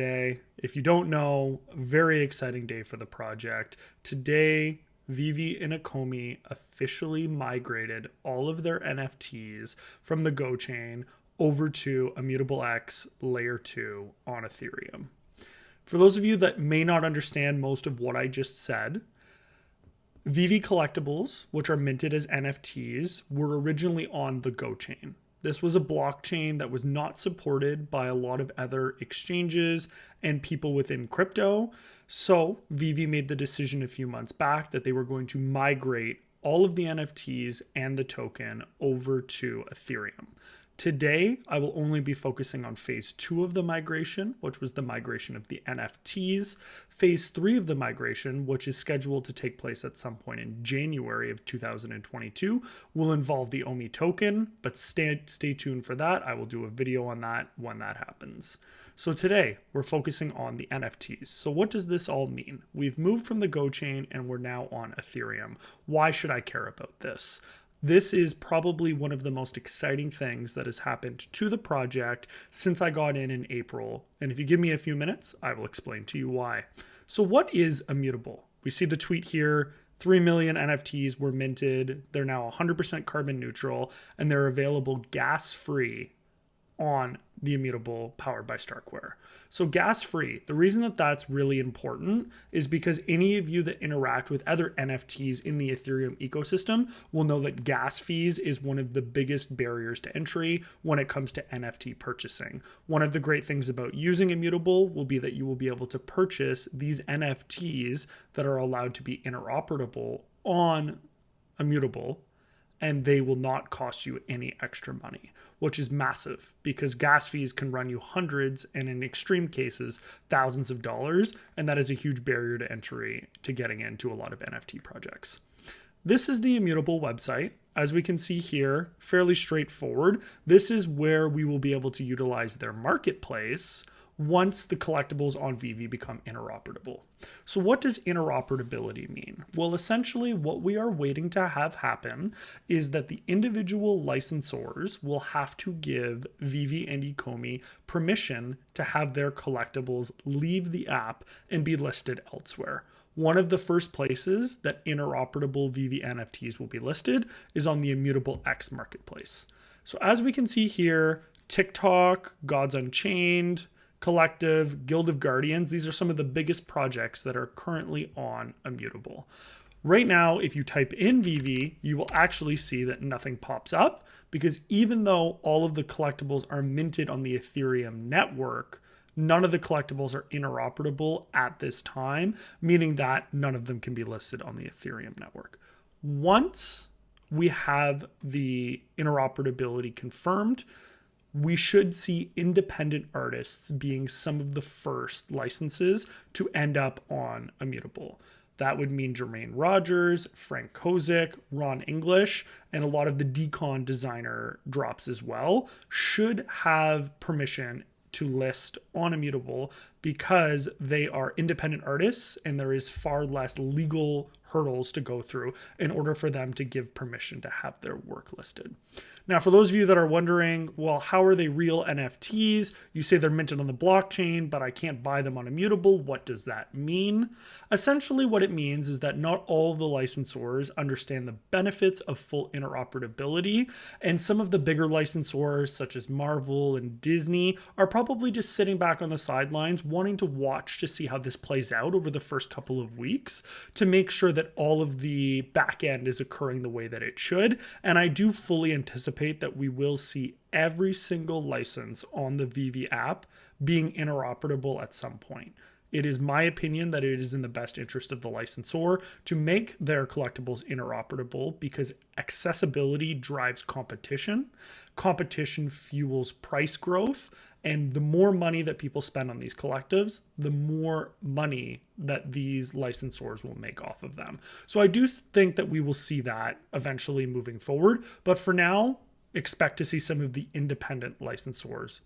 Today, if you don't know, a very exciting day for the project. Today, VeVe and Akomi officially migrated all of their NFTs from the Go chain over to Immutable X Layer 2 on Ethereum. For those of you that may not understand most of what I just said, VeVe collectibles, which are minted as NFTs, were originally on the Go chain. This was a blockchain that was not supported by a lot of other exchanges and people within crypto. So VeVe made the decision a few months back that they were going to migrate all of the NFTs and the token over to Ethereum. Today, I will only be focusing on phase 2 of the migration, which was the migration of the NFTs. Phase 3 of the migration, which is scheduled to take place at some point in January of 2022, will involve the OMI token, but stay tuned for that. I will do a video on that when that happens. So today, we're focusing on the NFTs. So what does this all mean? We've moved from the Go chain and we're now on Ethereum. Why should I care about this? This is probably one of the most exciting things that has happened to the project since I got in April. And if you give me a few minutes, I will explain to you why. So what is Immutable? We see the tweet here. 3 million NFTs were minted. They're now 100% carbon neutral, and they're available gas-free on the Immutable powered by Starkware. So gas-free, the reason that that's really important is because any of you that interact with other NFTs in the Ethereum ecosystem will know that gas fees is one of the biggest barriers to entry when it comes to NFT purchasing. One of the great things about using Immutable will be that you will be able to purchase these NFTs that are allowed to be interoperable on Immutable, and they will not cost you any extra money, which is massive because gas fees can run you hundreds and in extreme cases, thousands of dollars. And that is a huge barrier to entry to getting into a lot of NFT projects. This is the Immutable website. As we can see here, fairly straightforward. This is where we will be able to utilize their marketplace once the collectibles on VeVe become interoperable. So what does interoperability mean? Well, essentially what we are waiting to have happen is that the individual licensors will have to give VeVe and Akomi permission to have their collectibles leave the app and be listed elsewhere. One of the first places that interoperable VeVe NFTs will be listed is on the Immutable X marketplace. So as we can see here, TikTok, Gods Unchained, Collective, Guild of Guardians, these are some of the biggest projects that are currently on Immutable. Right now, if you type in VeVe, you will actually see that nothing pops up because even though all of the collectibles are minted on the Ethereum network, none of the collectibles are interoperable at this time, meaning that none of them can be listed on the Ethereum network. Once we have the interoperability confirmed, we should see independent artists being some of the first licenses to end up on Immutable. That would mean Jermaine Rogers, Frank Kozik, Ron English, and a lot of the Decon designer drops as well should have permission to list on Immutable because they are independent artists and there is far less legal hurdles to go through in order for them to give permission to have their work listed. Now, for those of you that are wondering, well, how are they real NFTs? You say they're minted on the blockchain, but I can't buy them on Immutable. What does that mean? Essentially, what it means is that not all of the licensors understand the benefits of full interoperability, and some of the bigger licensors, such as Marvel and Disney, are probably just sitting back on the sidelines wanting to watch to see how this plays out over the first couple of weeks to make sure that all of the back end is occurring the way that it should. And I do fully anticipate that we will see every single license on the VeVe app being interoperable at some point. It is my opinion that it is in the best interest of the licensor to make their collectibles interoperable because accessibility drives competition. Competition fuels price growth. And the more money that people spend on these collectives, the more money that these licensors will make off of them. So I do think that we will see that eventually moving forward. But for now, expect to see some of the independent licensors